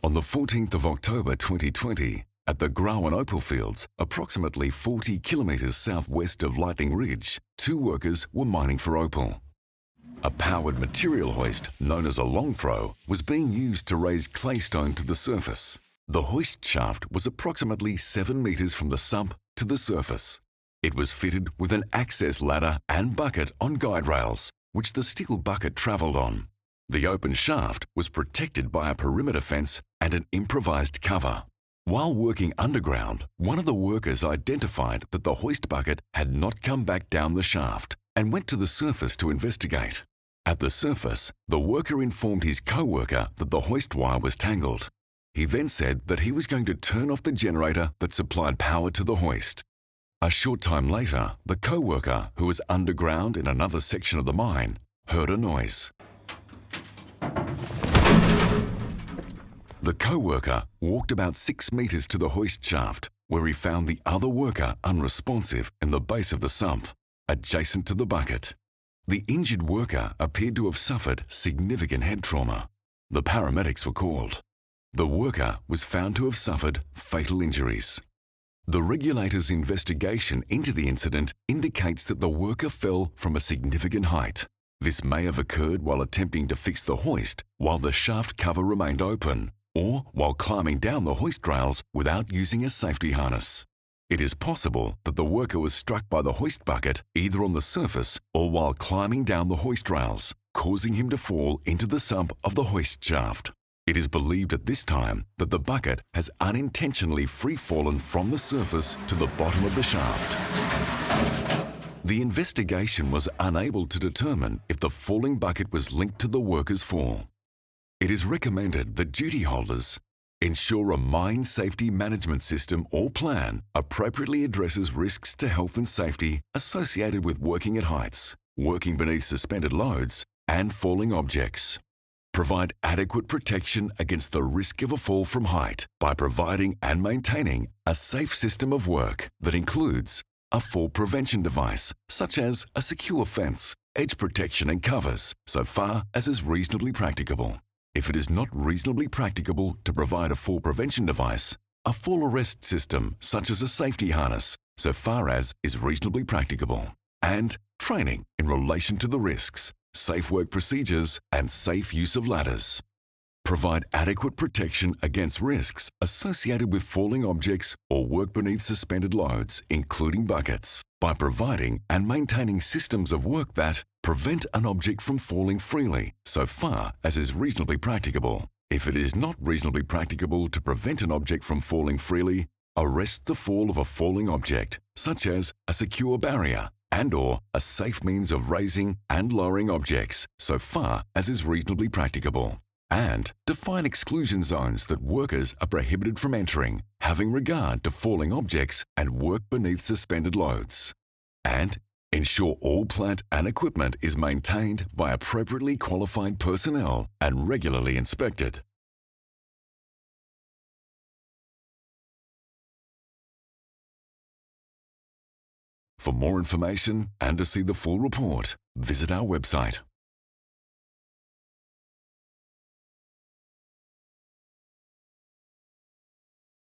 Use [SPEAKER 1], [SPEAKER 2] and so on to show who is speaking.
[SPEAKER 1] On the 14th of October 2020, at the Grawin opal fields, approximately 40 kilometres southwest of Lightning Ridge, two workers were mining for opal. A powered material hoist, known as a long throw, was being used to raise claystone to the surface. The hoist shaft was approximately 7 metres from the sump to the surface. It was fitted with an access ladder and bucket on guide rails, which the steel bucket travelled on. The open shaft was protected by a perimeter fence and an improvised cover. While working underground, one of the workers identified that the hoist bucket had not come back down the shaft and went to the surface to investigate. At the surface, the worker informed his co-worker that the hoist wire was tangled. He then said that he was going to turn off the generator that supplied power to the hoist. A short time later, the co-worker, who was underground in another section of the mine, heard a noise. The co-worker walked about 6 metres to the hoist shaft, where he found the other worker unresponsive in the base of the sump, adjacent to the bucket. The injured worker appeared to have suffered significant head trauma. The paramedics were called. The worker was found to have suffered fatal injuries. The regulator's investigation into the incident indicates that the worker fell from a significant height. This may have occurred while attempting to fix the hoist while the shaft cover remained open, or while climbing down the hoist rails without using a safety harness. It is possible that the worker was struck by the hoist bucket either on the surface or while climbing down the hoist rails, causing him to fall into the sump of the hoist shaft. It is believed at this time that the bucket has unintentionally free-fallen from the surface to the bottom of the shaft. The investigation was unable to determine if the falling bucket was linked to the worker's fall. It is recommended that duty holders ensure a mine safety management system or plan appropriately addresses risks to health and safety associated with working at heights, working beneath suspended loads, and falling objects. Provide adequate protection against the risk of a fall from height by providing and maintaining a safe system of work that includes a fall prevention device, such as a secure fence, edge protection and covers, so far as is reasonably practicable. If it is not reasonably practicable to provide a fall prevention device, a fall arrest system, such as a safety harness, so far as is reasonably practicable. And training in relation to the risks, safe work procedures, and safe use of ladders. Provide adequate protection against risks associated with falling objects or work beneath suspended loads, including buckets, by providing and maintaining systems of work that prevent an object from falling freely, so far as is reasonably practicable. If it is not reasonably practicable to prevent an object from falling freely, arrest the fall of a falling object, such as a secure barrier and/or a safe means of raising and lowering objects, so far as is reasonably practicable. And define exclusion zones that workers are prohibited from entering, having regard to falling objects and work beneath suspended loads. And ensure all plant and equipment is maintained by appropriately qualified personnel and regularly inspected. For more information and to see the full report, visit our website.